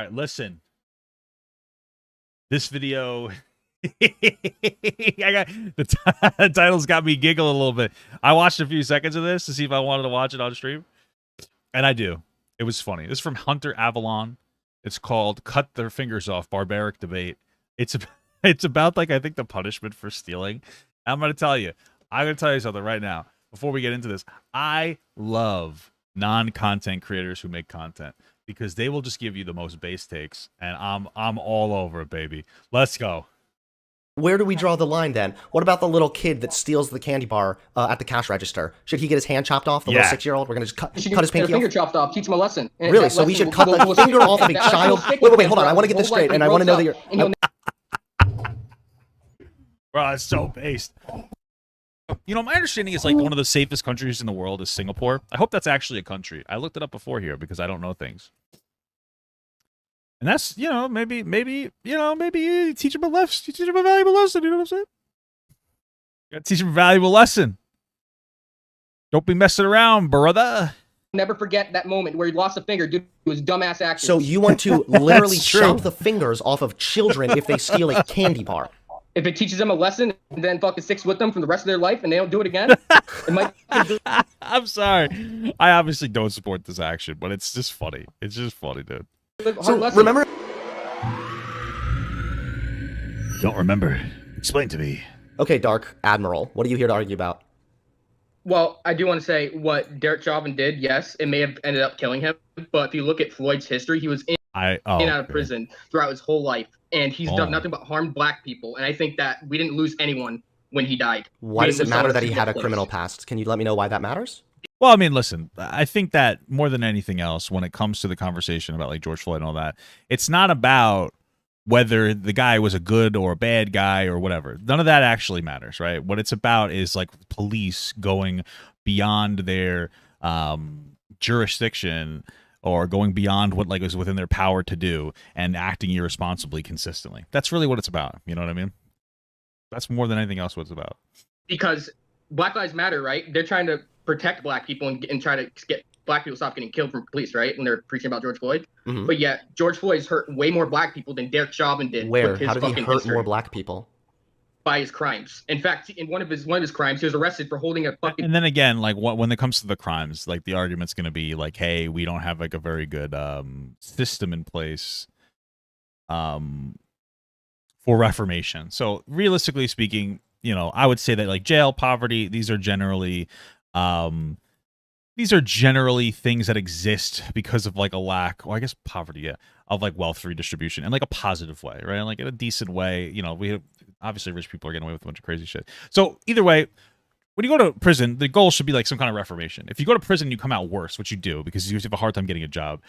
right, listen. This video, I got the title's got me giggling a little bit. I watched a few seconds of this to see if I wanted to watch it on stream, and I do. It was funny. This is from Hunter Avalon. It's called "Cut Their Fingers Off." Barbaric Debate. It's about like I think the punishment for stealing. I'm gonna tell you something right now before we get into this. I love non-content creators who make content because they will just give you the most base takes, and I'm all over it, baby. Let's go. Where do we draw the line then? What about the little kid that steals the candy bar at the cash register? Should he get his hand chopped off? The little 6-year-old? We're gonna just cut his pinky finger off? chopped off. Teach him a lesson. And really? So we should cut the finger off of a child? Wait, hold on. I want to get this straight, and I want to know that you're. Bro, it's so based. You know, my understanding is like one of the safest countries in the world is Singapore. I hope that's actually a country. I looked it up before here because I don't know things. And that's, you know, maybe you teach them a lesson. You teach them a valuable lesson. You know what I'm saying? You gotta teach them a valuable lesson. Don't be messing around, brother. Never forget that moment where he lost a finger due to his dumbass actions. So you want to literally chop the fingers off of children if they steal a candy bar? If it teaches them a lesson and then fucking sticks with them for the rest of their life and they don't do it again, it might. I'm sorry. I obviously don't support this action, but it's just funny. It's just funny, dude. So remember. Don't remember. Explain to me. Okay, Dark Admiral, what are you here to argue about? Well, I do want to say what Derek Chauvin did. Yes, it may have ended up killing him, but if you look at Floyd's history, he was in and out of prison throughout his whole life, and he's done nothing but harm black people. And I think that we didn't lose anyone when he died. Why does it matter that he had a criminal past? Can you let me know why that matters? Well, I mean, listen, I think that more than anything else, when it comes to the conversation about like George Floyd and all that, it's not about whether the guy was a good or a bad guy or whatever. None of that actually matters, right? What it's about is like police going beyond their jurisdiction or going beyond what like is within their power to do and acting irresponsibly consistently. That's really what it's about. You know what I mean? That's more than anything else what it's about. Because Black Lives Matter, right? They're trying to protect black people and try to get black people to stop getting killed from police, right? When they're preaching about George Floyd. Mm-hmm. But yet George Floyd's hurt way more black people than Derek Chauvin did. Where? How did he hurt more black people? By his crimes. In fact, in one of his crimes, he was arrested for holding a fucking. And then again, like when it comes to the crimes, like the argument's going to be like, hey, we don't have like a very good system in place for reformation. So realistically speaking, you know, I would say that like jail, poverty, these are generally things that exist because of like a lack, or I guess poverty, yeah, of like wealth redistribution in like a positive way, right? Like in a decent way. You know, we have, obviously rich people are getting away with a bunch of crazy shit. So either way, when you go to prison, the goal should be like some kind of reformation. If you go to prison, you come out worse, which you do because you have a hard time getting a job.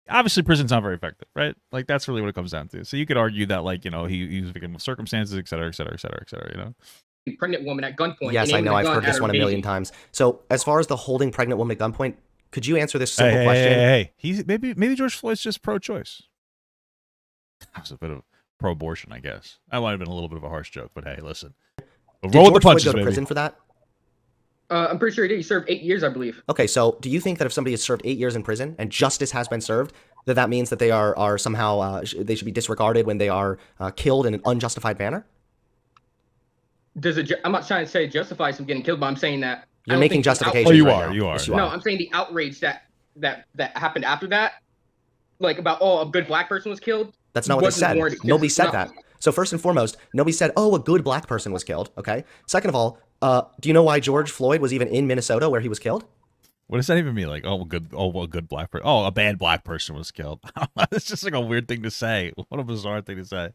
Obviously, prison's not very effective, right? Like that's really what it comes down to. So you could argue that like, you know, he was a victim of circumstances, et cetera, et cetera, et cetera, et cetera, you know? Pregnant woman at gunpoint. Yes, I know. I've heard this one a million times. So, as far as the holding pregnant woman at gunpoint, could you answer this simple question? Hey, he's maybe George Floyd's just pro-choice. That was a bit of pro-abortion, I guess. That might have been a little bit of a harsh joke, but hey, listen. Roll the punches, Floyd go to prison for that? I'm pretty sure he did. He served 8 years, I believe. Okay, so do you think that if somebody has served 8 years in prison and justice has been served, that means that they are somehow they should be disregarded when they are killed in an unjustified manner? I'm not trying to say justifies him getting killed, but I'm saying that you're making justification. Oh, you right are. now. You are. Yes, No, I'm saying the outrage that happened after that, like about a good black person was killed. That's not what they said. Nobody said that. So first and foremost, nobody said, "Oh, a good black person was killed." Okay. Second of all, do you know why George Floyd was even in Minnesota where he was killed? What does that even mean? Like, a good black person. Oh, a bad black person was killed. It's just like a weird thing to say. What a bizarre thing to say.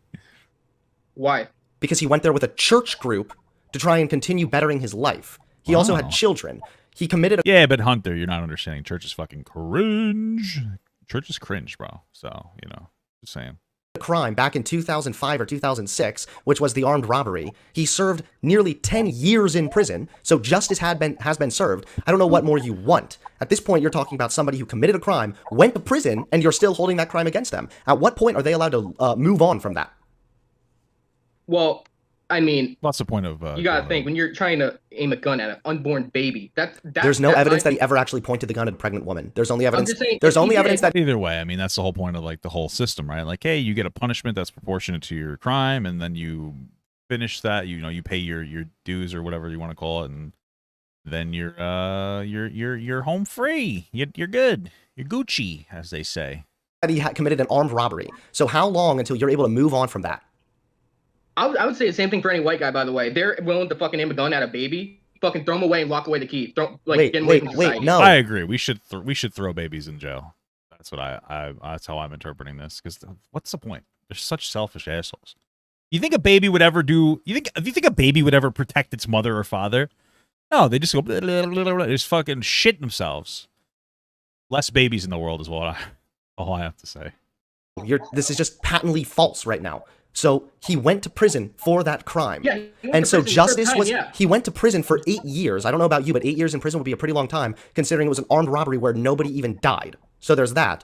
Why? Because he went there with a church group to try and continue bettering his life. He also had children. He committed Yeah, but Hunter, you're not understanding. Church is fucking cringe. Church is cringe, bro. So, you know, just saying. A crime back in 2005 or 2006, which was the armed robbery. He served nearly 10 years in prison, so justice has been served. I don't know what more you want. At this point, you're talking about somebody who committed a crime, went to prison, and you're still holding that crime against them. At what point are they allowed to move on from that? Well, I mean, what's the point of? You gotta think when you're trying to aim a gun at an unborn baby. There's no evidence that he ever actually pointed the gun at a pregnant woman. There's only evidence. There's only evidence that either way. I mean, that's the whole point of like the whole system, right? Like, hey, you get a punishment that's proportionate to your crime, and then you finish that. You know, you pay your dues or whatever you want to call it, and then you're home free. You're good. You're Gucci, as they say. That he committed an armed robbery. So how long until you're able to move on from that? I would say the same thing for any white guy, by the way. They're willing to fucking aim a gun at a baby, fucking throw them away and lock away the key. Wait, no. I agree. We should throw babies in jail. That's what that's how I'm interpreting this. Because what's the point? They're such selfish assholes. You think a baby would ever do? You think a baby would ever protect its mother or father? No, they just go they just fucking shit themselves. Less babies in the world is all I have to say. This is just patently false right now. So he went to prison for that crime. Yeah, and so justice was, he went to prison for 8 years. I don't know about you, but 8 years in prison would be a pretty long time, considering it was an armed robbery where nobody even died. So there's that.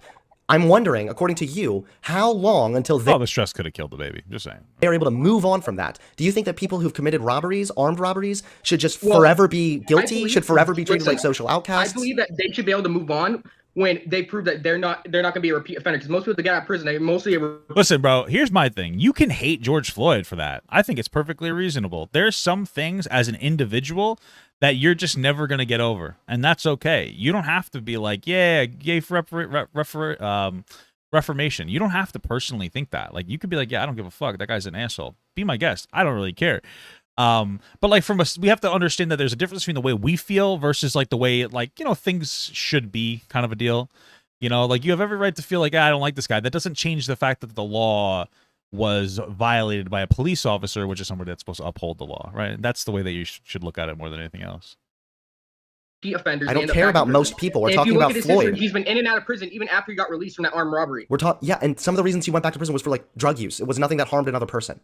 I'm wondering, according to you, how long until the stress could have killed the baby. Just saying. They're able to move on from that. Do you think that people who've committed robberies, armed robberies, should just forever be guilty? Should forever be treated like social outcasts? I believe that they should be able to move on when they prove that they're not going to be a repeat offender. Because most people that get out of prison, they mostly listen, bro. Here's my thing. You can hate George Floyd for that. I think it's perfectly reasonable. There's some things as an individual that you're just never going to get over, and that's okay. You don't have to be like, yeah, yay for reformation. You don't have to personally think that. Like, you could be like, yeah, I don't give a fuck. That guy's an asshole. Be my guest. I don't really care. But like we have to understand that there's a difference between the way we feel versus like the way things should be, kind of a deal. Like you have every right to feel like, I don't like this guy. That doesn't change the fact that the law was violated by a police officer, which is somebody that's supposed to uphold the law, right? And that's the way that you should look at it more than anything else. Offenders. I don't care about most people. We're talking about Floyd. He's been in and out of prison even after he got released from that armed robbery. Yeah, and some of the reasons he went back to prison was for like drug use. It was nothing that harmed another person.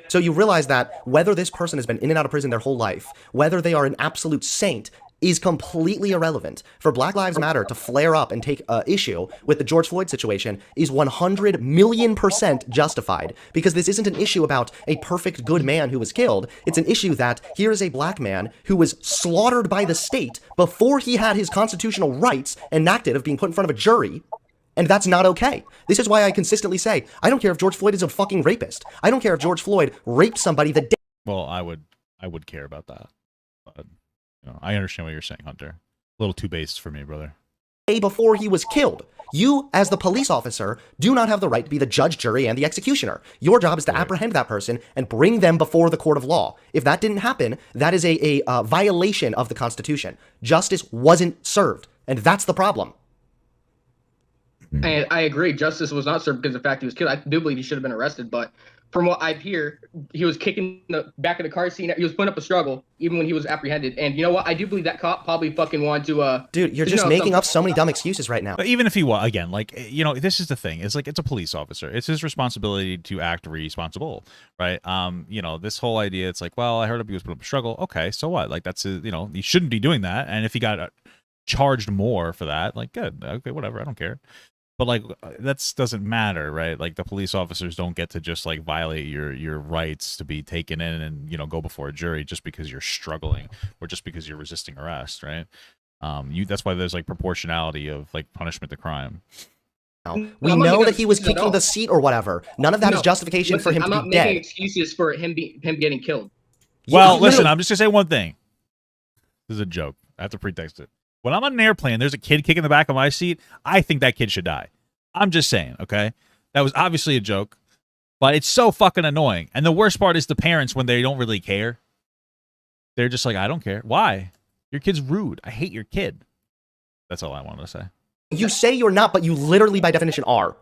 So you realize that whether this person has been in and out of prison their whole life, whether they are an absolute saint, is completely irrelevant. For Black Lives Matter to flare up and take issue with the George Floyd situation is 100 million% justified, because this isn't an issue about a perfect good man who was killed. It's an issue that here is a black man who was slaughtered by the state before he had his constitutional rights enacted of being put in front of a jury. And that's not okay. This is why I consistently say, I don't care if George Floyd is a fucking rapist. I don't care if George Floyd raped somebody the day. Well, I would care about that. But, I understand what you're saying, Hunter. A little too base for me, brother. Before he was killed. You, as the police officer, do not have the right to be the judge, jury, and the executioner. Your job is to apprehend that person and bring them before the court of law. If that didn't happen, that is a violation of the Constitution. Justice wasn't served, and that's the problem. And I agree, justice was not served because of the fact he was killed. I do believe he should have been arrested, but from what I hear, he was kicking the back of the car seat. He was putting up a struggle even when he was apprehended. And you know what? I do believe that cop probably fucking wanted to. Dude, you're just making up so many dumb excuses right now. But even if he was, again, like, this is the thing. It's like, it's a police officer. It's his responsibility to act responsible, right? This whole idea, it's like, well, I heard he was putting up a struggle. Okay, so what? Like, that's he shouldn't be doing that. And if he got charged more for that, like, good, okay, whatever, I don't care. But like, that doesn't matter, right? Like, the police officers don't get to just like violate your rights to be taken in and go before a jury just because you're struggling or just because you're resisting arrest, right? That's why there's like proportionality of like punishment to crime. We know that he was kicking the seat or whatever. None of that is justification for him to be dead. I'm not making excuses for him getting killed. Well, listen, I'm just gonna say one thing. This is a joke. I have to pretext it. When I'm on an airplane, there's a kid kicking the back of my seat. I think that kid should die. I'm just saying, okay? That was obviously a joke, but it's so fucking annoying. And the worst part is the parents when they don't really care. They're just like, I don't care. Why? Your kid's rude. I hate your kid. That's all I wanted to say. You say you're not, but you literally by definition are.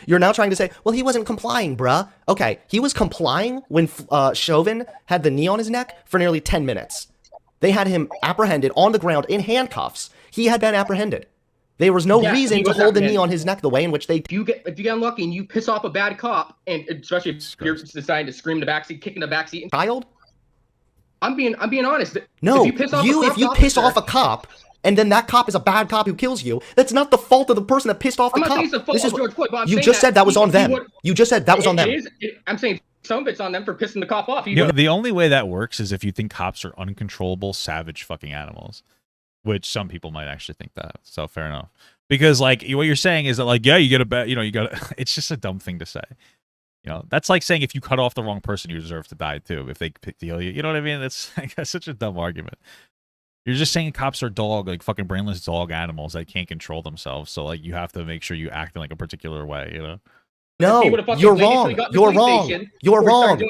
You're now trying to say, well, he wasn't complying, bruh. Okay, he was complying when Chauvin had the knee on his neck for nearly 10 minutes. They had him apprehended on the ground in handcuffs. He had been apprehended. There was no reason to hold the knee on his neck the way in which they. If you get unlucky and you piss off a bad cop, and especially if you're deciding to scream in the backseat, kick in the backseat. Child. I'm being honest. No, if you piss off a cop, and then that cop is a bad cop who kills you, that's not the fault of the person that pissed off the cop. I'm not saying it's the fault of George Floyd, but you just said that was on them. You just said that was on them. I'm saying some bits on them for pissing the cop off. The only way that works is if you think cops are uncontrollable, savage fucking animals, which some people might actually think that. So fair enough. Because like what you're saying is that like, yeah, you get a bet, you got to, it's just a dumb thing to say. That's like saying if you cut off the wrong person, you deserve to die too. If they deal you, you know what I mean? That's such a dumb argument. You're just saying cops are like fucking brainless dog animals that can't control themselves. So like you have to make sure you act in like a particular way, No, you're wrong. You're wrong. You're wrong.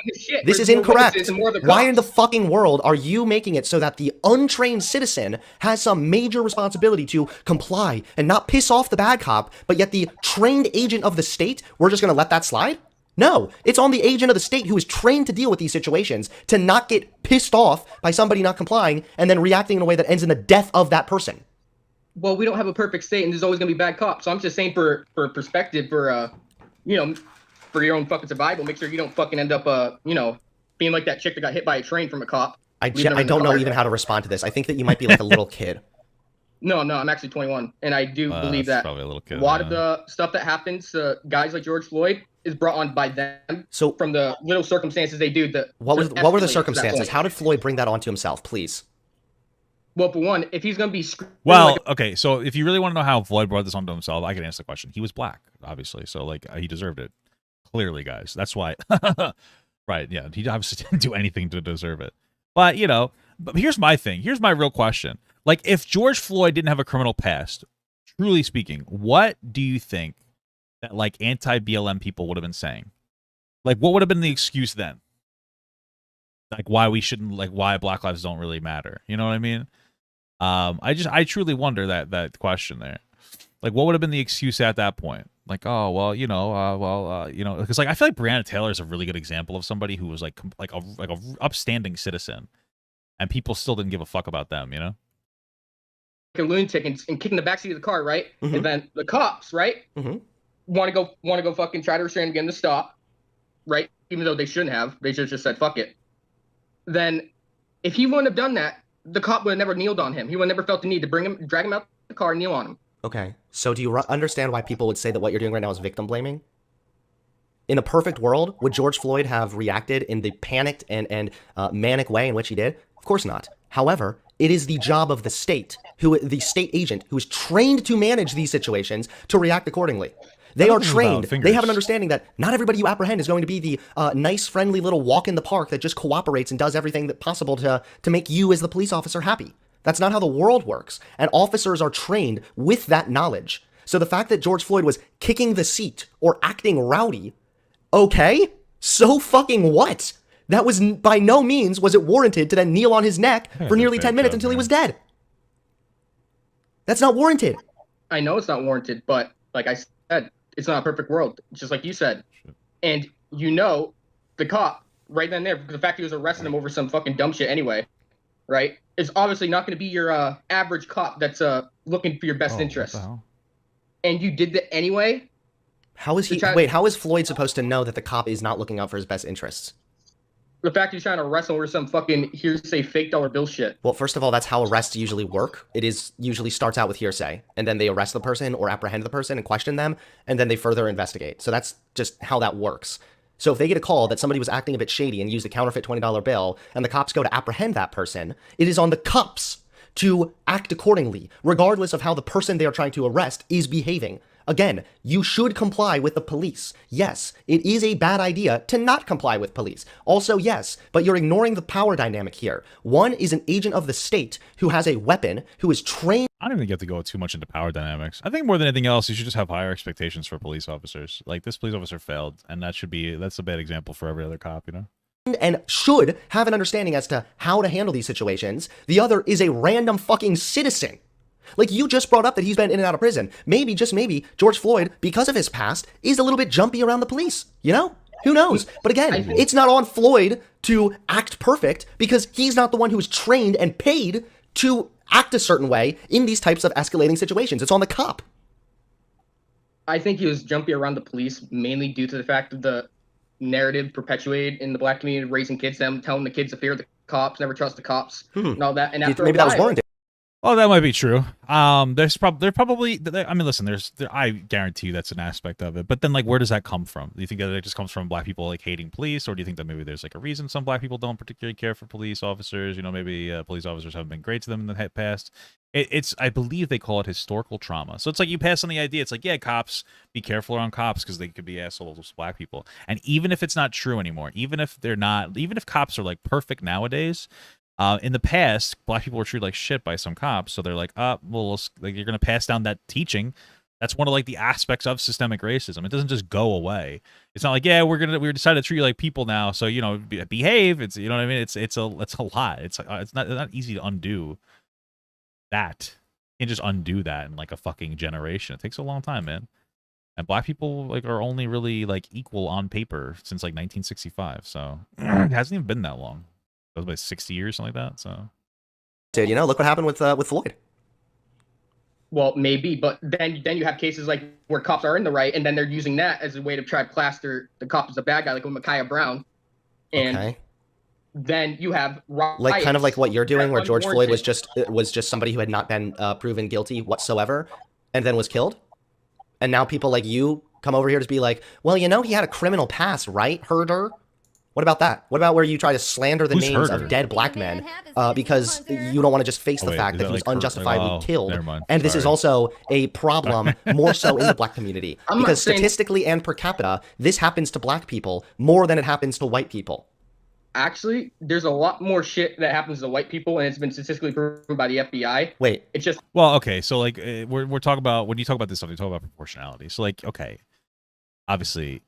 This is incorrect. Why in the fucking world are you making it so that the untrained citizen has some major responsibility to comply and not piss off the bad cop, but yet the trained agent of the state, we're just going to let that slide? No, it's on the agent of the state who is trained to deal with these situations to not get pissed off by somebody not complying and then reacting in a way that ends in the death of that person. Well, we don't have a perfect state and there's always going to be bad cops. So I'm just saying for perspective, for for your own fucking survival, make sure you don't fucking end up, being like that chick that got hit by a train from a cop. I don't know even how to respond to this. I think that you might be like a little kid. No, I'm actually 21, and I do believe that probably a little kid, a lot of the stuff that happens to guys like George Floyd is brought on by them. So from the little circumstances they do. What were the circumstances? How did Floyd bring that onto himself, please? Well, for one, if he's going to be... okay, so if you really want to know how Floyd brought this onto himself, I can answer the question. He was black, obviously, so like he deserved it. Clearly, guys. That's why. Right, yeah. He obviously didn't do anything to deserve it. But, but here's my thing. Here's my real question. Like, if George Floyd didn't have a criminal past, truly speaking, what do you think that, like, anti-BLM people would have been saying? Like, what would have been the excuse then? Like, why we shouldn't, like, why Black lives don't really matter. You know what I mean? I truly wonder that question there. Like, what would have been the excuse at that point? Like, oh, well, because like I feel like Breonna Taylor is a really good example of somebody who was like a upstanding citizen, and people still didn't give a fuck about them, a lunatic and kicking the backseat of the car, right? Mm-hmm. And then the cops, right, want to go fucking try to restrain him, get him to stop, right? Even though they shouldn't have, they should have just said fuck it. Then, if he wouldn't have done that, the cop would have never kneeled on him. He would have never felt the need to drag him out the car, and kneel on him. Okay, so do you understand why people would say that what you're doing right now is victim blaming? In a perfect world, would George Floyd have reacted in the panicked and manic way in which he did? Of course not. However, it is the job of the state, the state agent who is trained to manage these situations, to react accordingly. They are trained. They have an understanding that not everybody you apprehend is going to be the nice, friendly little walk in the park that just cooperates and does everything that possible to make you as the police officer happy. That's not how the world works. And officers are trained with that knowledge. So the fact that George Floyd was kicking the seat or acting rowdy, okay, so fucking what? That was by no means was it warranted to then kneel on his neck for nearly 10 minutes until he was dead. That's not warranted. I know it's not warranted, but like I said, it's not a perfect world, just like you said. And the cop right then and there, the fact he was arresting him over some fucking dumb shit anyway, right, is obviously not going to be your average cop that's looking for your best interest. And you did that anyway? How is how is Floyd supposed to know that the cop is not looking out for his best interests? The fact he's trying to arrest him over some fucking hearsay fake dollar bill shit. Well, first of all, that's how arrests usually work. It usually starts out with hearsay, and then they arrest the person or apprehend the person and question them, and then they further investigate. So that's just how that works. So if they get a call that somebody was acting a bit shady and used a counterfeit $20 bill, and the cops go to apprehend that person, it is on the cops to act accordingly, regardless of how the person they are trying to arrest is behaving. Again, you should comply with the police. Yes, it is a bad idea to not comply with police. Also, yes, but you're ignoring the power dynamic here. One is an agent of the state who has a weapon, who is trained. I don't even get to go too much into power dynamics. I think more than anything else, you should just have higher expectations for police officers. Like, this police officer failed, and that's a bad example for every other cop, And should have an understanding as to how to handle these situations. The other is a random fucking citizen. Like, you just brought up that he's been in and out of prison. Maybe, just maybe, George Floyd, because of his past, is a little bit jumpy around the police. Who knows? But again, it's not on Floyd to act perfect because he's not the one who's trained and paid to act a certain way in these types of escalating situations. It's on the cop. I think he was jumpy around the police mainly due to the fact of the narrative perpetuated in the black community, raising kids, them telling the kids to fear the cops, never trust the cops, and all that. And after maybe that was warranted. Oh, that might be true. Probably. I mean, listen. I guarantee you that's an aspect of it. But then, like, where does that come from? Do you think that it just comes from black people like hating police, or do you think that maybe there's like a reason some black people don't particularly care for police officers? You know, maybe police officers haven't been great to them in the past. I believe they call it historical trauma. So it's like you pass on the idea. It's like, yeah, cops, be careful around cops because they could be assholes with black people. And even if it's not true anymore, even if cops are like perfect nowadays. In the past, black people were treated like shit by some cops, so they're like, well, like you're gonna pass down that teaching. That's one of like the aspects of systemic racism. It doesn't just go away. It's not like, yeah, we decided to treat you like people now, so you know, behave. It's, you know what I mean. It's a lot. It's not easy to undo that. You can't just undo that in like a fucking generation. It takes a long time, man. And black people like are only really like equal on paper since like 1965, so it hasn't even been that long. That was about 60 years, something like that. So, dude, you know, look what happened with Floyd. Well, maybe, but then you have cases like where cops are in the right, and then they're using that as a way to try to plaster the cop as a bad guy, like with Micaiah Brown. And then you have riots, like kind of like what you're doing, where George Floyd was just somebody who had not been proven guilty whatsoever, and then was killed. And now people like you come over here to be like, well, you know, he had a criminal past, right, herder? What about that? What about where you try to slander the names of dead black men because you don't want to just face the fact that he was unjustifiably killed? And this is also a problem more so in the black community because statistically and per capita, this happens to black people more than it happens to white people. Actually, there's a lot more shit that happens to white people, and it's been statistically proven by the FBI. Wait, it's just okay. So like we're talking about, when you talk about this stuff, you talk about proportionality. So like, okay, obviously,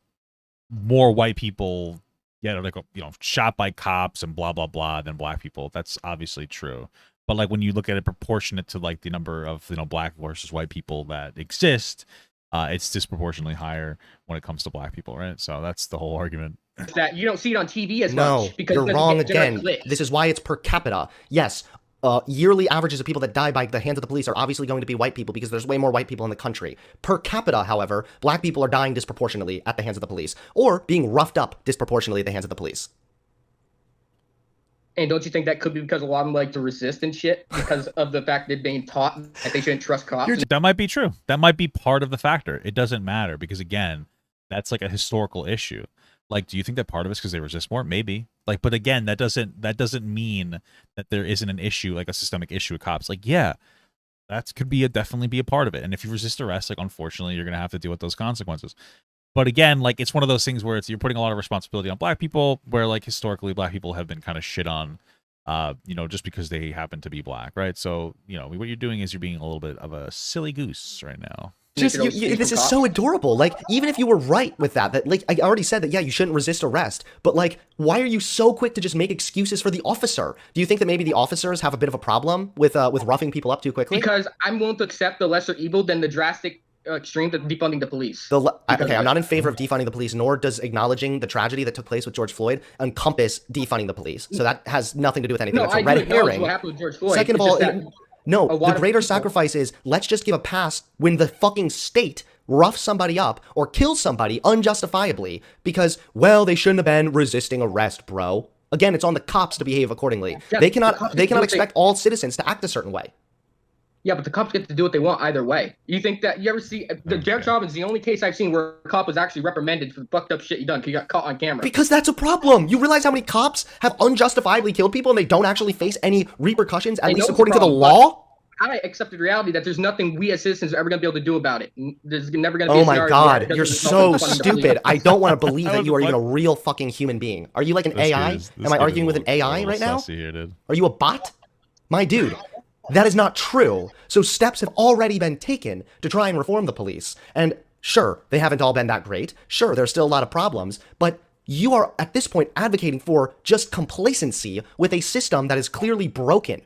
more white people get like, you know, shot by cops and blah blah blah than black people. That's obviously true. But like when you look at it proportionate to like the number of, you know, black versus white people that exist, it's disproportionately higher when it comes to black people, right? So that's the whole argument. That you don't see it on TV as much. No, because you're wrong again. This is why it's per capita. Yes, yearly averages of people that die by the hands of the police are obviously going to be white people because there's way more white people in the country. Per capita, however, black people are dying disproportionately at the hands of the police or being roughed up disproportionately at the hands of the police. And don't you think that could be because a lot of them like to resist and shit because of the fact they're being taught that they shouldn't trust cops? That might be true. That might be part of the factor. It doesn't matter because, again, that's like a historical issue. Like, do you think that part of it's because they resist more? Maybe. Like, but again, that doesn't mean that there isn't an issue, like a systemic issue with cops. Like, yeah, that could be definitely be a part of it. And if you resist arrest, like, unfortunately, you're gonna have to deal with those consequences. But again, like, it's one of those things where you're putting a lot of responsibility on black people, where like historically black people have been kind of shit on, you know, just because they happen to be black, right? So, you know, what you're doing is you're being a little bit of a silly goose right now. Just this is so adorable. Like, even if you were right with that, like I already said that, yeah, you shouldn't resist arrest. But like, why are you so quick to just make excuses for the officer? Do you think that maybe the officers have a bit of a problem with roughing people up too quickly? Because I'm willing to accept the lesser evil than the drastic extreme of defunding the police. Okay, I'm not in favor of defunding the police, nor does acknowledging the tragedy that took place with George Floyd encompass defunding the police. So that has nothing to do with anything. No, it's a red herring. What happened with George Floyd. Second of all, no, the greater sacrifice is let's just give a pass when the fucking state roughs somebody up or kills somebody unjustifiably because, well, they shouldn't have been resisting arrest, bro. Again, it's on the cops to behave accordingly. Yeah, they cannot expect all citizens to act a certain way. Yeah, but the cops get to do what they want either way. You think that you ever see Derek Chauvin's the only case I've seen where a cop was actually reprimanded for the fucked up shit he done because he got caught on camera. Because that's a problem. You realize how many cops have unjustifiably killed people and they don't actually face any repercussions, at least according to the law? I accepted reality that there's nothing we as citizens are ever going to be able to do about it. There's never going to be a scenario. Oh my God, you're so stupid. I don't want to believe that you are even a real fucking human being. Are you like an AI? Am I arguing with an AI right now? Are you a bot? My dude. That is not true. So steps have already been taken to try and reform the police. And sure, they haven't all been that great. Sure, there's still a lot of problems. But you are, at this point, advocating for just complacency with a system that is clearly broken.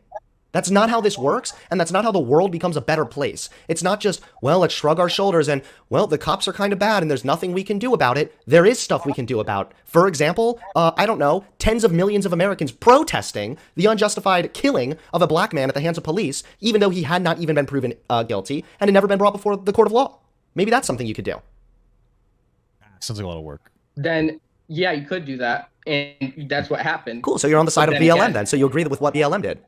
That's not how this works, and that's not how the world becomes a better place. It's not just, well, let's shrug our shoulders and, well, the cops are kind of bad and there's nothing we can do about it. There is stuff we can do about. For example, I don't know, tens of millions of Americans protesting the unjustified killing of a black man at the hands of police, even though he had not even been proven guilty and had never been brought before the court of law. Maybe that's something you could do. Sounds like a lot of work. Then, yeah, you could do that, and that's what happened. Cool, so you're on the side of BLM then, so you agree with what BLM did.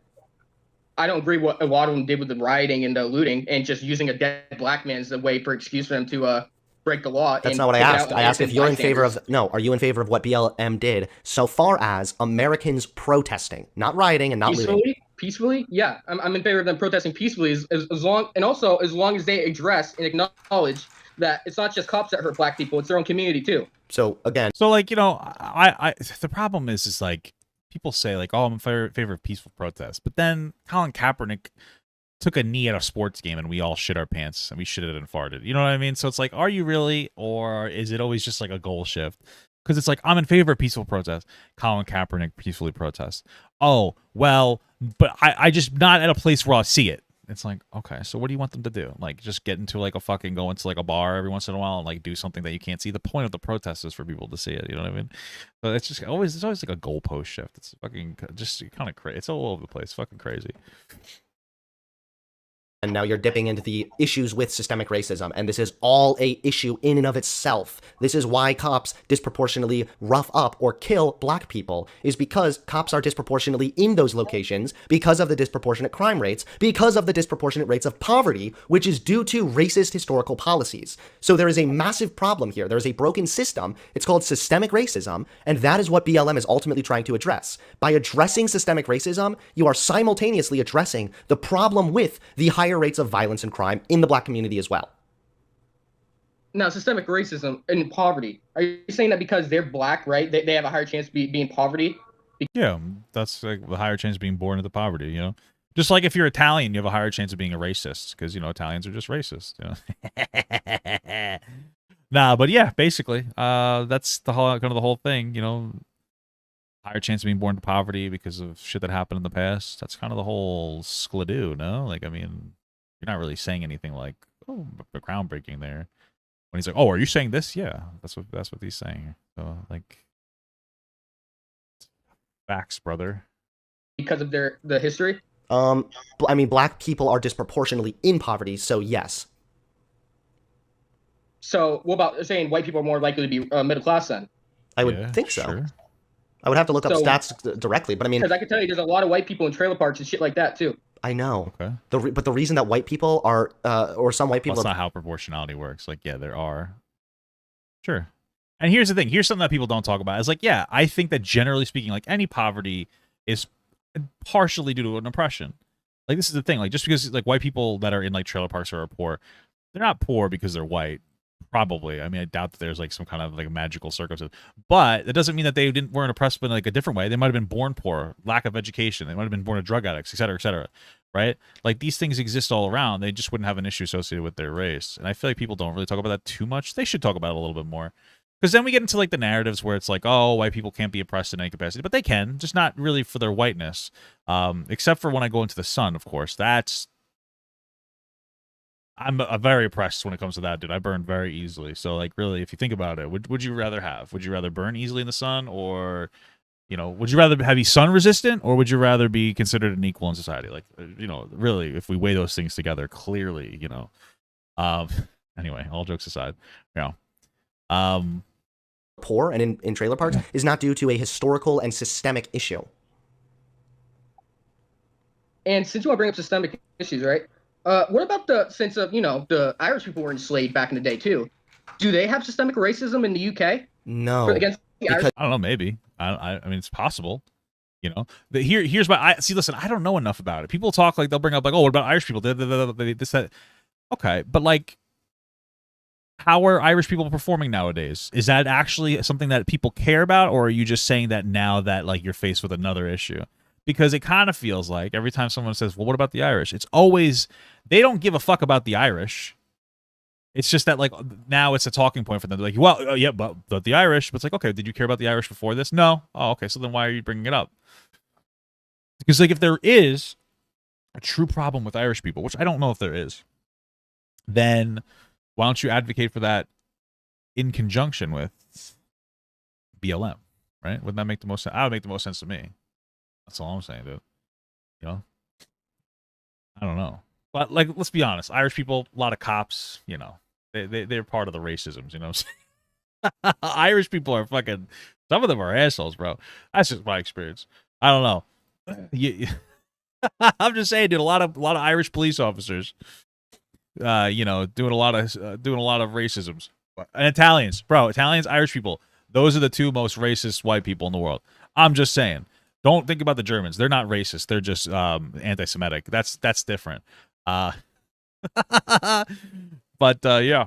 I don't agree what a lot of them did with the rioting and the looting and just using a dead black man as a way for excuse for them to break the law. That's not what I asked. I asked if you're in favor of, no, are you in favor of what BLM did so far as Americans protesting, not rioting and not looting? Peacefully, yeah, I'm in favor of them protesting peacefully as long, and also as long as they address and acknowledge that it's not just cops that hurt black people, it's their own community too. So again, so like, you know, I the problem is like people say like, oh, I'm in favor of peaceful protests, but then Colin Kaepernick took a knee at a sports game and we all shit our pants and we shitted and farted. You know what I mean? So it's like, are you really, or is it always just like a goal shift? Because it's like, I'm in favor of peaceful protest. Colin Kaepernick peacefully protests. Oh, well, but I just not at a place where I'll see it. It's like, okay, so what do you want them to do? Like, just get into like a fucking, go into like a bar every once in a while and like do something that you can't see. The point of the protest is for people to see it. You know what I mean? But it's just always, it's always like a goalpost shift. It's fucking just kind of crazy. It's all over the place. Fucking crazy. And now you're dipping into the issues with systemic racism, and this is all a issue in and of itself. This is why cops disproportionately rough up or kill black people, is because cops are disproportionately in those locations because of the disproportionate crime rates, because of the disproportionate rates of poverty, which is due to racist historical policies. So there is a massive problem here. There is a broken system. It's called systemic racism, and that is what BLM is ultimately trying to address. By addressing systemic racism, you are simultaneously addressing the problem with the high rates of violence and crime in the black community as well. Now, systemic racism and poverty. Are you saying that because they're black, right? They have a higher chance of being in poverty? Yeah, that's like the higher chance of being born into poverty, you know? Just like if you're Italian, you have a higher chance of being a racist because, you know, Italians are just racist, you know? Nah, but yeah, basically, that's the whole kind of the whole thing, you know? Higher chance of being born into poverty because of shit that happened in the past. That's kind of the whole skladoo, no? Like, I mean, you're not really saying anything like, oh, groundbreaking there. When he's like, oh, are you saying this? Yeah, that's what he's saying. So, like, facts, brother. Because of the history? I mean, black people are disproportionately in poverty, so yes. So, what about saying white people are more likely to be middle class then? I would think so. Sure. I would have to look up stats directly, but I mean, because I can tell you, there's a lot of white people in trailer parks and shit like that too. I know. Okay. But the reason that white people are, or some white people, that's not how proportionality works. Like, yeah, there are. Sure. And here's the thing. Here's something that people don't talk about. It's like, yeah, I think that generally speaking, like any poverty is partially due to an oppression. Like, this is the thing. Like, just because like white people that are in like trailer parks are poor, they're not poor because they're white. Probably. I mean, I doubt that there's like some kind of like magical circumstance, but that doesn't mean that they weren't oppressed in like a different way. They might have been born poor, lack of education. They might have been born drug addicts, et cetera, right? Like these things exist all around. They just wouldn't have an issue associated with their race. And I feel like people don't really talk about that too much. They should talk about it a little bit more. Because then we get into like the narratives where it's like, oh, white people can't be oppressed in any capacity, but they can, just not really for their whiteness. Except for when I go into the sun, of course. I'm very oppressed when it comes to that, dude. I burn very easily. So, like, really, if you think about it, would you rather have? Would you rather burn easily in the sun, or, you know, would you rather be sun resistant, or would you rather be considered an equal in society? Like, you know, really, if we weigh those things together, clearly, you know. Anyway, all jokes aside, you know, poor and in trailer parks is not due to a historical and systemic issue. And since you want to bring up systemic issues, right? What about the sense of, you know, the Irish people were enslaved back in the day too? Do they have systemic racism in the UK? No. Against the Irish? I don't know. Maybe. I mean, it's possible. You know. Here's my. See, listen. I don't know enough about it. People talk like they'll bring up like, oh, what about Irish people? This that. Okay, but like, how are Irish people performing nowadays? Is that actually something that people care about, or are you just saying that now that like you're faced with another issue? Because it kind of feels like every time someone says, well, what about the Irish? It's always, they don't give a fuck about the Irish. It's just that, like, now it's a talking point for them. They're like, well, yeah, but the Irish. But it's like, okay, did you care about the Irish before this? No. Oh, okay, so then why are you bringing it up? Because, like, if there is a true problem with Irish people, which I don't know if there is, then why don't you advocate for that in conjunction with BLM, right? Wouldn't that make the most sense? That would make the most sense to me. That's all I'm saying, dude. You know? I don't know. But, like, let's be honest. Irish people, a lot of cops, you know, they're part of the racisms, you know what I'm saying? Irish people are fucking, some of them are assholes, bro. That's just my experience. I don't know. I'm just saying, dude. A lot of Irish police officers, doing a lot of racisms. And Italians, bro. Italians, Irish people. Those are the two most racist white people in the world. I'm just saying. Don't think about the Germans. They're not racist. They're just anti-Semitic. That's different. But yeah,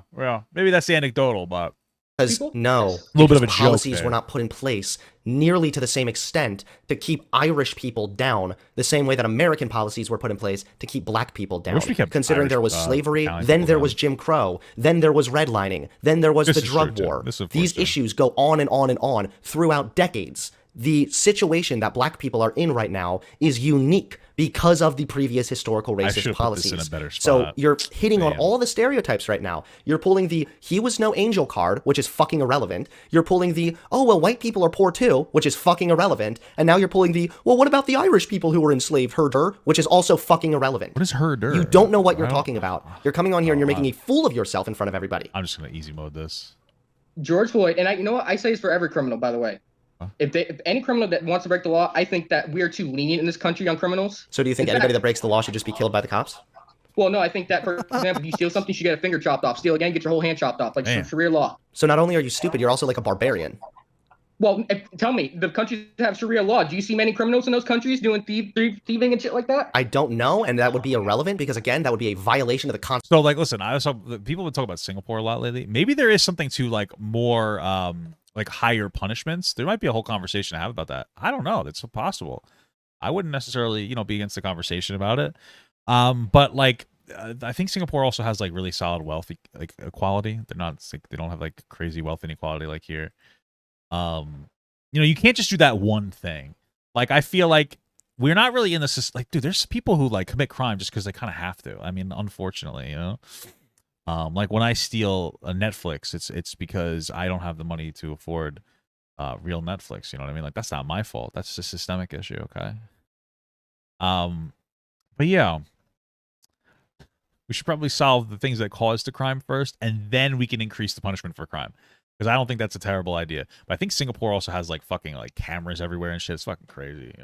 maybe that's anecdotal, but because no, a little bit of a joke policies there. were not put in place nearly to the same extent to keep Irish people down, the same way that American policies were put in place to keep black people down. Considering there was slavery, then there was Jim Crow, then there was redlining, then there was the drug war. These issues go on and on and on throughout decades. The situation that black people are in right now is unique because of the previous historical racist policies. So you're hitting on all the stereotypes right now. You're pulling the "he was no angel" card, which is fucking irrelevant. You're pulling the "oh well, white people are poor too," which is fucking irrelevant. And now you're pulling the "well, what about the Irish people who were enslaved, herder," which is also fucking irrelevant. What is herder? You don't know what you're talking about. You're coming on here and you're making a fool of yourself in front of everybody. I'm just gonna easy mode this. George Floyd, and you know what? I say this for every criminal, by the way. If any criminal that wants to break the law, I think that we are too lenient in this country on criminals. So do you think anybody that breaks the law should just be killed by the cops? Well, no, I think that, for example, if you steal something, you should get a finger chopped off. Steal again, get your whole hand chopped off, like Sharia law. So not only are you stupid, you're also like a barbarian. Well, tell me, the countries that have Sharia law, do you see many criminals in those countries doing thieving and shit like that? I don't know, and that would be irrelevant because, again, that would be a violation of the Constitution. So, like, listen, people have been talking about Singapore a lot lately. Maybe there is something to, like, more, like, higher punishments. There might be a whole conversation to have about that. I don't know. That's possible. I wouldn't necessarily, be against the conversation about it. But, like, I think Singapore also has, like, really solid wealth, like, equality. They're not, like, they don't have, like, crazy wealth inequality like here. You can't just do that one thing. Like, I feel like we're not really in this, like, dude, there's people who, like, commit crime just because they kind of have to. I mean, unfortunately, like when I steal a Netflix, it's because I don't have the money to afford real Netflix. You know what I mean? Like, that's not my fault. That's a systemic issue. Okay. But yeah, we should probably solve the things that cause the crime first, and then we can increase the punishment for crime. Because I don't think that's a terrible idea. But I think Singapore also has like fucking like cameras everywhere and shit. It's fucking crazy,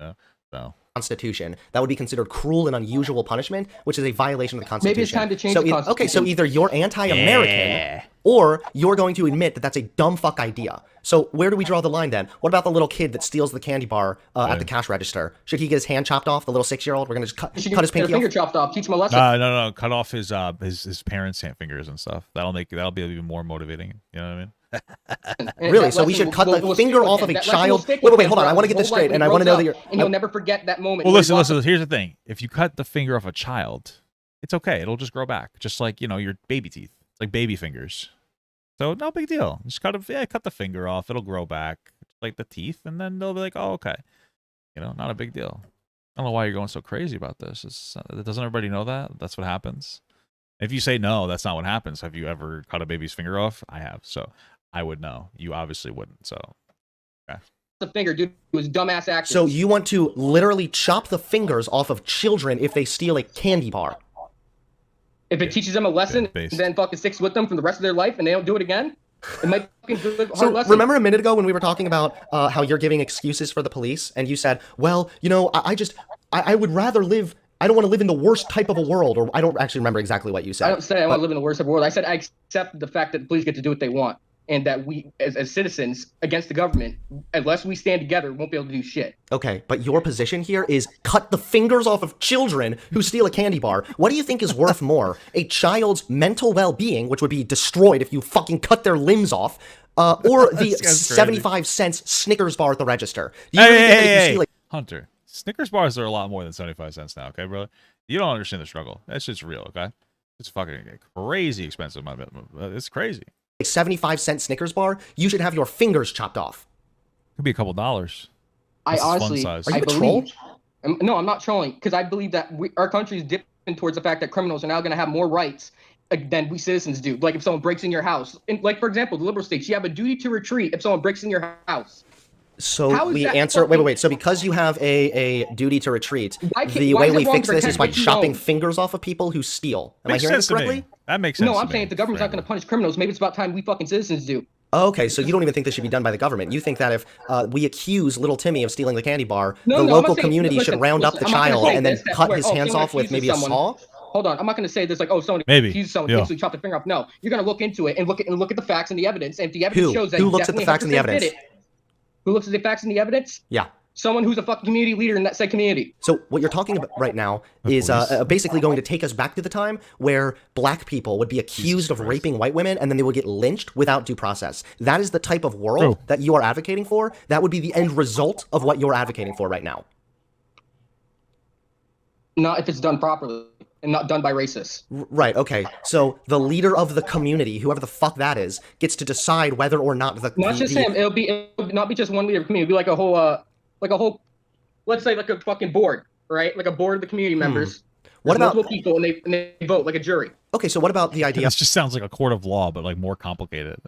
So Constitution, that would be considered cruel and unusual punishment, which is a violation of the Constitution. Maybe it's time to change the Constitution. Okay, so either you're anti-American or you're going to admit that that's a dumb fuck idea. So where do we draw the line then? What about the little kid that steals the candy bar at the cash register? Should he get his hand chopped off? The little 6-year-old? We're gonna just cut his pinky finger off? chopped off. Teach him a lesson. No. Cut off his parents' fingers and stuff. That'll be even more motivating. You know what I mean? Really? So we should cut the finger off of a child? Wait, hold on. I want to get this straight, and I want to know that you're... And you'll never forget that moment. Well, listen. Here's the thing. If you cut the finger off a child, it's okay. It'll just grow back. Just like, your baby teeth. It's like baby fingers. So no big deal. Just cut the finger off. It'll grow back like the teeth, and then they'll be like, oh, okay. Not a big deal. I don't know why you're going so crazy about this. Doesn't everybody know that? That's what happens. If you say no, that's not what happens. Have you ever cut a baby's finger off? I have. So I would know. You obviously wouldn't. So, okay. The finger, dude, it was dumbass actions. So you want to literally chop the fingers off of children if they steal a candy bar? If it teaches them a lesson, and then fucking sticks with them for the rest of their life, and they don't do it again, it might be a good hard lesson. Remember a minute ago when we were talking about how you're giving excuses for the police, and you said, well, I would rather live... I don't want to live in the worst type of a world, or I don't actually remember exactly what you said. I don't say I want to live in the worst type of world. I said I accept the fact that the police get to do what they want, and that we, as citizens, against the government, unless we stand together, won't be able to do shit. Okay, but your position here is cut the fingers off of children who steal a candy bar. What do you think is worth more? A child's mental well-being, which would be destroyed if you fucking cut their limbs off, or the 75-cent Snickers bar at the register? Do you really think that if you steal Hunter. Snickers bars are a lot more than 75 cents now, okay, brother? You don't understand the struggle. That shit's real, okay? It's fucking crazy expensive. It's crazy. A 75-cent Snickers bar, you should have your fingers chopped off. Could be a couple dollars. I honestly, are you a troll? No, I'm not trolling, because I believe that our country is dipping towards the fact that criminals are now going to have more rights than we citizens do. Like if someone breaks in your house, like for example, the liberal states, you have a duty to retreat if someone breaks in your house. So we answer... Wait. So because you have a duty to retreat, the way we fix this is by chopping fingers off of people who steal. Am I hearing this correctly? That makes sense. No, I'm saying if the government's not going to punish criminals, maybe it's about time we fucking citizens do. Okay, so you don't even think this should be done by the government. You think that if we accuse little Timmy of stealing the candy bar, the local community should round up the child and then cut his hands off with maybe a saw? Hold on, I'm not going to say this like, oh, someone accuses someone, instantly chop the finger off. No, you're going to look into it and look at the facts and the evidence. And if the evidence shows that who looks at the facts and the evidence? Who looks at the facts and the evidence? Yeah. Someone who's a fucking community leader in that said community. So what you're talking about right now is basically going to take us back to the time where black people would be accused of raping white women and then they would get lynched without due process. That is the type of world that you are advocating for. That would be the end result of what you're advocating for right now. Not if it's done properly and not done by racists. Right, okay. So the leader of the community, whoever the fuck that is, gets to decide whether or not Not just him. It'll not be just one leader of the community. It'll be like a whole, let's say like a fucking board, right? Like a board of the community members. What about multiple people and they vote like a jury? Okay, so what about the idea? This just sounds like a court of law, but like more complicated.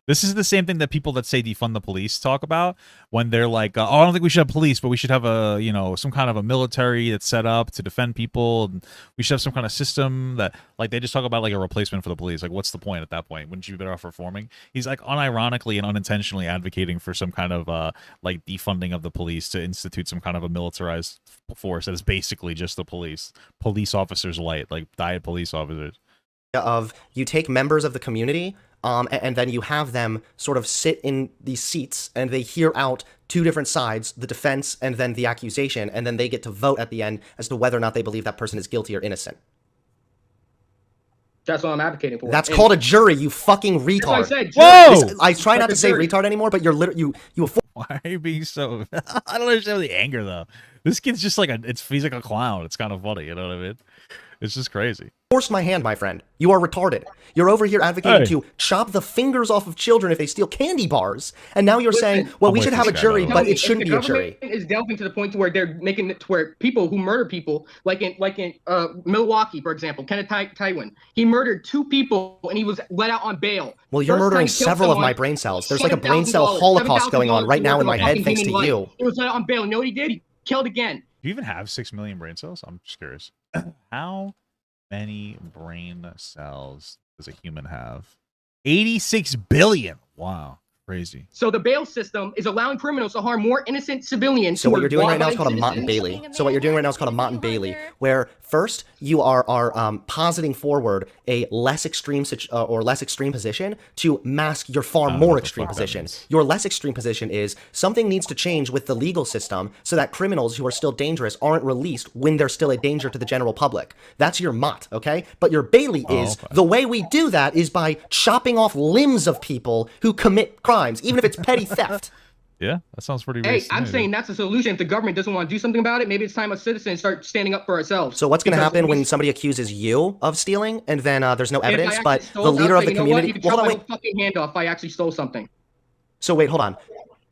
This is the same thing that people that say defund the police talk about when they're like, oh, I don't think we should have police, but we should have a, some kind of a military that's set up to defend people. And we should have some kind of system that, like, they just talk about like a replacement for the police. Like, what's the point at that point? Wouldn't you be better off reforming? He's like unironically and unintentionally advocating for some kind of like defunding of the police to institute some kind of a militarized force that is basically just the police officers light, like diet police officers. Of you take members of the community and then you have them sort of sit in these seats and they hear out two different sides, the defense and then the accusation, and then they get to vote at the end as to whether or not they believe that person is guilty or innocent. That's what I'm advocating for. That's called a jury, you fucking retard. I said, whoa! I try not to say retard anymore, but you're literally Why are you being so? I don't understand the anger though. This kid's just like he's like a clown. It's kind of funny, you know what I mean? It's just crazy. Forced my hand, my friend. You are retarded. You're over here advocating to chop the fingers off of children if they steal candy bars, and now you're saying, well, we should have a jury, but it shouldn't be a jury. The government is delving to the point to where they're making it to where people who murder people, like in Milwaukee, for example, Kenneth Tywin, he murdered 2 people and he was let out on bail. Well, you're murdering several of my brain cells. There's like a brain cell holocaust going on right now in my head thanks to you. He was let out on bail. You know what he did? He killed again. Do you even have 6 million brain cells? I'm just curious. How many brain cells does a human have? 86 billion. Wow. Crazy. So the bail system is allowing criminals to harm more innocent civilians. So what you're doing right now is called a Mott and Bailey. Where first you are positing forward a less extreme position to mask your far more extreme position. Your less extreme position is something needs to change with the legal system so that criminals who are still dangerous aren't released when they're still a danger to the general public. That's your Mott, okay? But your Bailey is the way we do that is by chopping off limbs of people who commit crimes, even if it's petty theft. Yeah, that sounds pretty racist. Hey, I'm saying that's a solution. If the government doesn't want to do something about it, maybe it's time as citizens start standing up for ourselves. So what's going to happen when somebody accuses you of stealing and then there's no evidence, but the leader of the community... You can chop my fucking hand off if I actually stole something. So wait, hold on.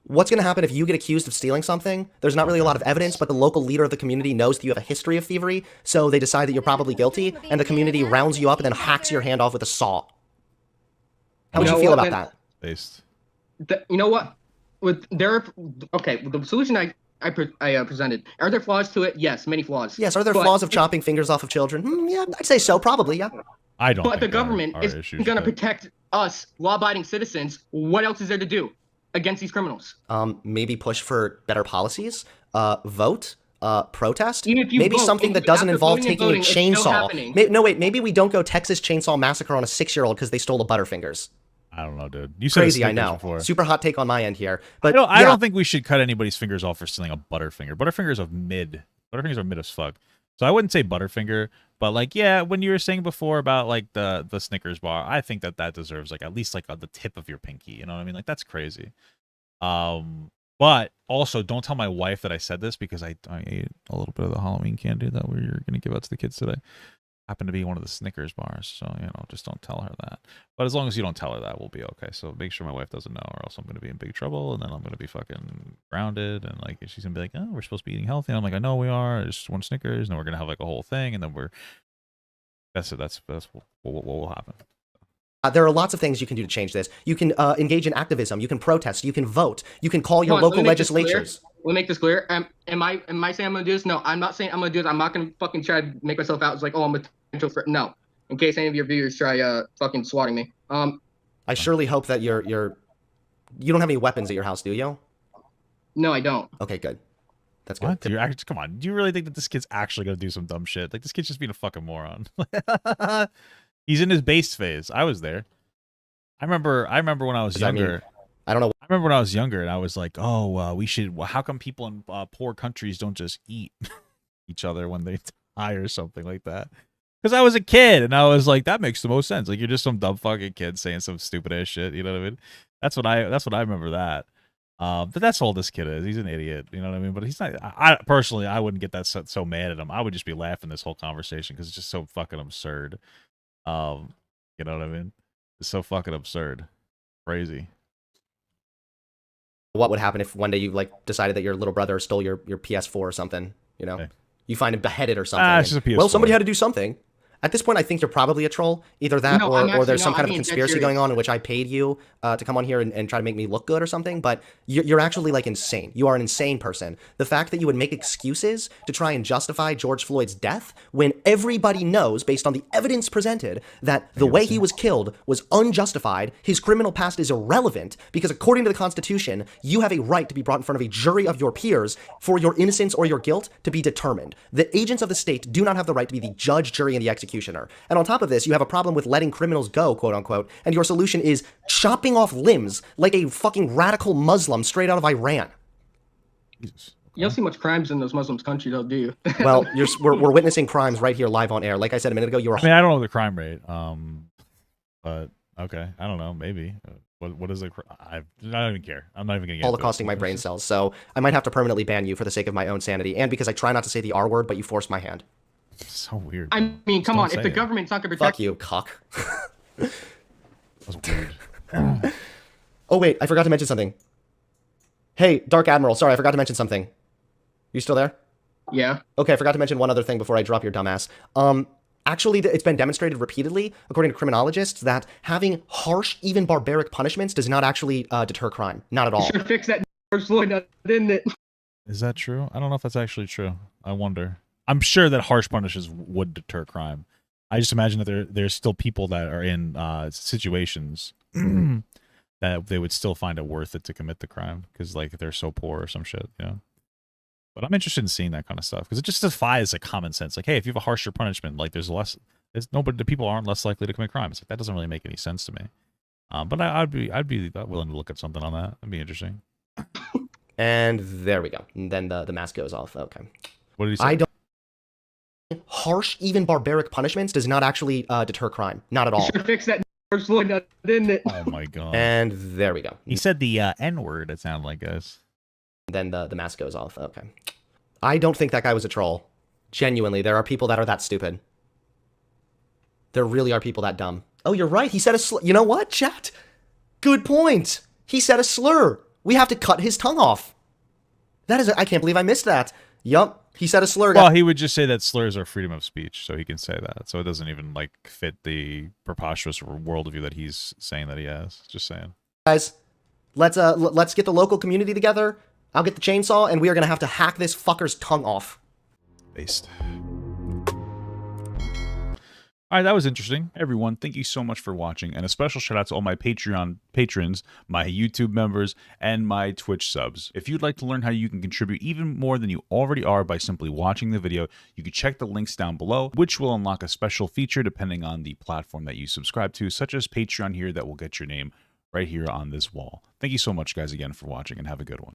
What's going to happen if you get accused of stealing something? There's not really a lot of evidence, but the local leader of the community knows that you have a history of thievery, so they decide that you're probably guilty, and the community rounds you up and then hacks your hand off with a saw. How would you feel about that? You know what? The solution I presented, are there flaws to it? Yes, many flaws. Yes, are there flaws of chopping fingers off of children? Yeah, I'd say so, probably, yeah. I don't. But the government is going to protect us, law-abiding citizens. What else is there to do against these criminals? Maybe push for better policies, vote, protest, maybe vote, something that doesn't involve taking a chainsaw. Maybe we don't go Texas Chainsaw Massacre on a 6-year-old because they stole the Butterfingers. I don't know, dude. You said crazy, I know. Before. Super hot take on my end here, but I don't think we should cut anybody's fingers off for stealing a Butterfinger. Butterfingers are mid. Butterfingers are mid as fuck. So I wouldn't say Butterfinger, but like, yeah, when you were saying before about like the Snickers bar, I think that deserves like at least like the tip of your pinky. You know what I mean? Like that's crazy. But also don't tell my wife that I said this because I ate a little bit of the Halloween candy that we were gonna give out to the kids today. Happened to be one of the Snickers bars, so just don't tell her that. But as long as you don't tell her that, we'll be okay. So make sure my wife doesn't know, or else I'm gonna be in big trouble, and then I'm gonna be fucking grounded, and like she's gonna be like, "Oh, we're supposed to be eating healthy." And I'm like, "I know we are. It's just one Snickers, and we're gonna have like a whole thing, and then that's what will happen." There are lots of things you can do to change this. You can engage in activism. You can protest. You can vote. You can call your local legislatures. Let me make this clear. Am I saying I'm gonna do this? No, I'm not saying I'm gonna do this. I'm not gonna fucking try to make myself out as like, oh, I'm a potential for no. In case any of your viewers try fucking swatting me. I surely hope that your You don't have any weapons at your house, do you? No, I don't. Okay, good. That's good. What? Dude, actually, come on. Do you really think that this kid's actually gonna do some dumb shit? Like, this kid's just being a fucking moron. He's in his base phase. I was there. I remember when I was younger. I don't know. I remember when I was younger, and I was like, "Oh, we should. How come people in poor countries don't just eat each other when they die or something like that?" Because I was a kid, and I was like, "That makes the most sense." Like, you're just some dumb fucking kid saying some stupid ass shit. You know what I mean? That's what I remember that. But that's all this kid is. He's an idiot. You know what I mean? But he's not. I personally, I wouldn't get that so mad at him. I would just be laughing this whole conversation because it's just so fucking absurd. You know what I mean? It's so fucking absurd, crazy. What would happen if one day you like decided that your little brother stole your PS4 or something? You know, you find him beheaded or something. It's just a PS4. Well, somebody had to do something. At this point, I think you're probably a troll. Either that or there's some kind of conspiracy going on in which I paid you to come on here and try to make me look good or something. But you're actually like insane. You are an insane person. The fact that you would make excuses to try and justify George Floyd's death when everybody knows, based on the evidence presented, that the way he was killed was unjustified. His criminal past is irrelevant because according to the Constitution, you have a right to be brought in front of a jury of your peers for your innocence or your guilt to be determined. The agents of the state do not have the right to be the judge, jury, and the executioner. And on top of this, you have a problem with letting criminals go, quote unquote, and your solution is chopping off limbs like a fucking radical Muslim straight out of Iran. Jesus. You don't see much crimes in those Muslims countries, though, do you? Well, we're witnessing crimes right here live on air. Like I said a minute ago, you were... I mean, I don't know the crime rate, but okay, I don't know, maybe. What is it? I don't even care. I'm not even gonna get holocausting my brain cells, so I might have to permanently ban you for the sake of my own sanity, and because I try not to say the R word, but you forced my hand. So weird. I mean, come on. If the government's not gonna protect... Fuck you, cock. That was weird. Oh, wait, I forgot to mention something. Hey, Dark Admiral, sorry, I forgot to mention something. You still there? Yeah. Okay, I forgot to mention one other thing before I drop your dumbass. Actually, it's been demonstrated repeatedly, according to criminologists, that having harsh, even barbaric punishments does not actually deter crime. Not at all. You should fix that Floyd, didn't it? Is that true? I don't know if that's actually true. I wonder. I'm sure that harsh punishes would deter crime. I just imagine that there's still people that are in situations that they would still find it worth it to commit the crime because like they're so poor or some shit, you know. But I'm interested in seeing that kind of stuff because it just defies like common sense. Like, hey, if you have a harsher punishment, like the people aren't less likely to commit crimes. Like, that doesn't really make any sense to me. But I'd be willing to look at something on that. That'd be interesting. And there we go. And then the mask goes off. Okay. What did he say? I don't. Harsh, even barbaric punishments does not actually deter crime. Not at all. You should fix that Floyd, didn't it? Oh my god. And there we go. He said the N-word, it sounded like, guys. Then the mask goes off. Okay. I don't think that guy was a troll. Genuinely, there are people that are that stupid. There really are people that dumb. Oh, you're right. He said a slur. You know what, chat? Good point. He said a slur. We have to cut his tongue off. That is, I can't believe I missed that. Yup. He said a slur. Well, he would just say that slurs are freedom of speech, so he can say that. So it doesn't even like fit the preposterous worldview that he's saying that he has. Just saying. Guys, let's get the local community together. I'll get the chainsaw, and we are gonna have to hack this fucker's tongue off. Based. All right, that was interesting. Everyone, thank you so much for watching, and a special shout out to all my Patreon patrons, my YouTube members, and my Twitch subs. If you'd like to learn how you can contribute even more than you already are by simply watching the video, you can check the links down below, which will unlock a special feature depending on the platform that you subscribe to, such as Patreon here that will get your name right here on this wall. Thank you so much, guys, again for watching, and have a good one.